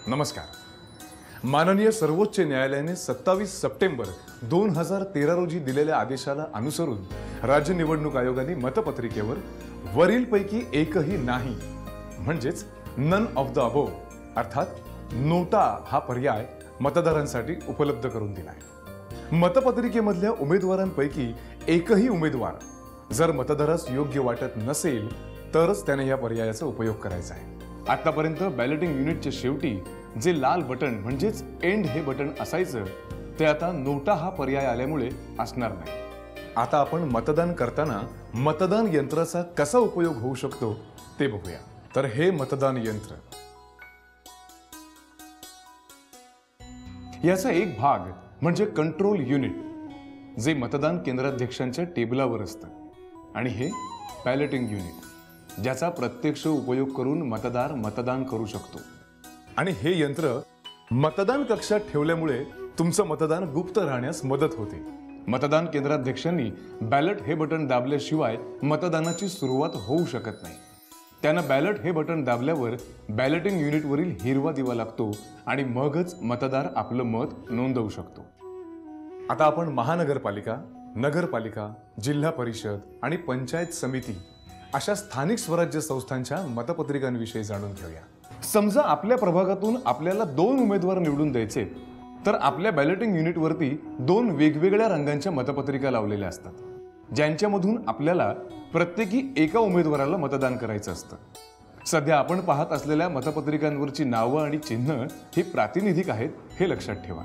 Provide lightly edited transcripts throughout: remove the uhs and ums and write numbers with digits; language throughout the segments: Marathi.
नमस्कार। माननीय सर्वोच्च न्यायालयाने 27 सप्टेंबर 2013 रोजी दिलेल्या आदेशाला अनुसरून राज्य निवडणूक आयोगाने मतपत्रिकेवर वरीलपैकी एकही नाही म्हणजेच नन ऑफ द अबोव अर्थात नोटा हा पर्याय मतदारांसाठी उपलब्ध करून दिलाय। मतपत्रिकेमधल्या उमेदवारांपैकी एकही उमेदवार जर मतदारास योग्य वाटत नसेल तरच त्याने या पर्यायाचा उपयोग करायचा आहे। आतापर्यंत बॅलेटिंग युनिटच्या शेवटी जे लाल बटन म्हणजेच एंड हे बटन असायचं ते आता नोटा हा पर्याय आल्यामुळे असणार नाही। आता आपण मतदान करताना मतदान यंत्राचा कसा उपयोग होऊ शकतो ते बघूया। तर हे मतदान यंत्र, याचा एक भाग म्हणजे कंट्रोल युनिट जे मतदान केंद्राध्यक्षांच्या टेबलावर असतं, आणि हे बॅलेटिंग युनिट ज्याचा प्रत्यक्ष उपयोग करून मतदार मतदान करू शकतो। आणि हे यंत्र मतदान कक्षात ठेवल्यामुळे तुमचं मतदान गुप्त राहण्यास मदत होते। मतदान केंद्राध्यक्षांनी बॅलेट हे बटन दाबल्याशिवाय मतदानाची सुरुवात होऊ शकत नाही। त्यानं बॅलेट हे बटन दाबल्यावर बॅलेटिंग युनिटवरील हिरवा दिवा लागतो आणि मगच मतदार आपलं मत नोंदवू शकतो। आता आपण महानगरपालिका, नगरपालिका, जिल्हा परिषद आणि पंचायत समिती अशा स्थानिक स्वराज्य संस्थांच्या मतपत्रिकांविषयी जाणून घेऊया। समजा आपल्या प्रभागातून आपल्याला 2 उमेदवार निवडून द्यायचे, तर आपल्या बॅलेटिंग युनिटवरती 2 वेगवेगळ्या रंगांच्या मतपत्रिका लावलेल्या असतात, ज्यांच्यामधून आपल्याला प्रत्येकी एका उमेदवाराला मतदान करायचं असतं। सध्या आपण पाहत असलेल्या मतपत्रिकांवरची नावं आणि चिन्ह ही प्रातिनिधिक आहेत हे लक्षात ठेवा।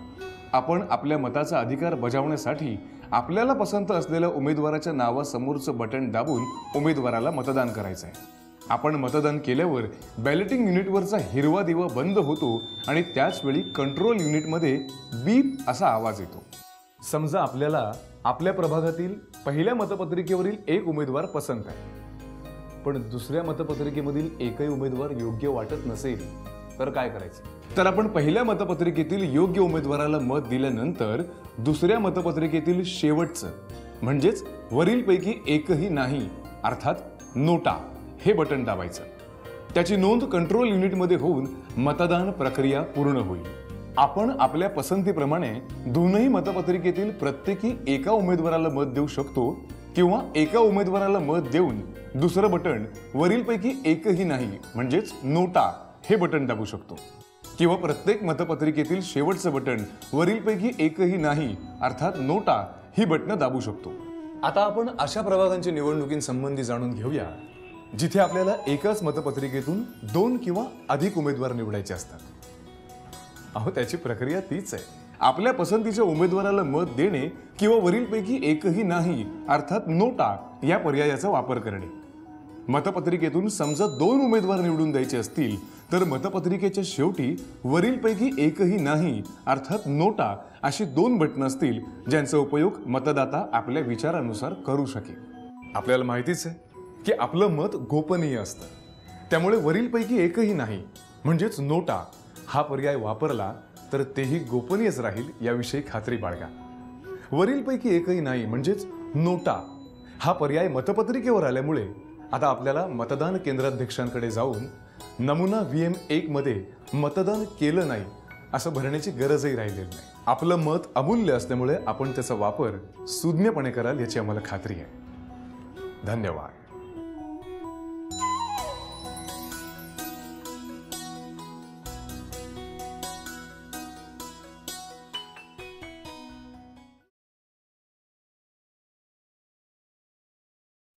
आपण आपल्या मताचा अधिकार बजावण्यासाठी आपल्याला पसंत असलेल्या उमेदवाराच्या नावासमोरचं बटन दाबून उमेदवाराला मतदान करायचं आहे। आपण मतदान केल्यावर बॅलेटिंग युनिटवरचा हिरवा दिवा बंद होतो आणि त्याच वेळी कंट्रोल युनिटमध्ये बीप असा आवाज येतो। समजा आपल्याला आपल्या प्रभागातील पहिल्या मतपत्रिकेवरील एक उमेदवार पसंत आहे, पण दुसऱ्या मतपत्रिकेमधील एकही उमेदवार योग्य वाटत नसेल तर काय करायचं? तर आपण पहिल्या मतपत्रिकेतील योग्य उमेदवाराला मत दिल्यानंतर दुसऱ्या मतपत्रिकेतील शेवटचं म्हणजेच वरीलपैकी एकही नाही अर्थात नोटा हे बटन दाबायचं। त्याची नोंद कंट्रोल युनिटमध्ये होऊन मतदान प्रक्रिया पूर्ण होईल। आपण आपल्या पसंतीप्रमाणे दोनही मतपत्रिकेतील प्रत्येकी एका उमेदवाराला मत देऊ शकतो किंवा एका उमेदवाराला मत देऊन दुसरं बटन वरीलपैकी एकही नाही म्हणजेच नोटा हे बटन दाबू शकतो, किंवा प्रत्येक मतपत्रिकेतील शेवटचं बटन वरीलपैकी एकही नाही अर्थात नोटा ही बटन दाबू शकतो। आता आपण अशा प्रभागांच्या निवडणुकींसंबंधी जाणून घेऊया जिथे आपल्याला एकाच मतपत्रिकेतून 2 किंवा अधिक उमेदवार निवडायचे असतात। त्याची प्रक्रिया तीच आहे। आपल्या पसंतीच्या उमेदवाराला मत देणे किंवा वरीलपैकी एकही नाही अर्थात नोटा या पर्यायाचा वापर करणे। मतपत्रिकेतून समजा 2 उमेदवार निवडून द्यायचे असतील तर मतपत्रिकेच्या शेवटी वरीलपैकी एकही नाही अर्थात नोटा अशी 2 बटणं असतील ज्यांचा उपयोग मतदाता आपल्या विचारानुसार करू शकेल। आपल्याला माहितीच आहे की आपलं मत गोपनीय असतं, त्यामुळे वरीलपैकी एकही नाही म्हणजेच नोटा हा पर्याय वापरला तर तेही गोपनीयच राहील याविषयी खात्री बाळगा। वरीलपैकी एकही नाही म्हणजेच नोटा हा पर्याय मतपत्रिकेवर आल्यामुळे आता आपल्याला मतदान केंद्राध्यक्षांकडे जाऊन नमुना VM1 मध्ये मतदान केलं नाही असं भरण्याची गरजही राहिलेली नाही। आपलं मत अमूल्य असल्यामुळे आपण त्याचा वापर सुज्ञपणे कराल याची आम्हाला खात्री आहे। धन्यवाद।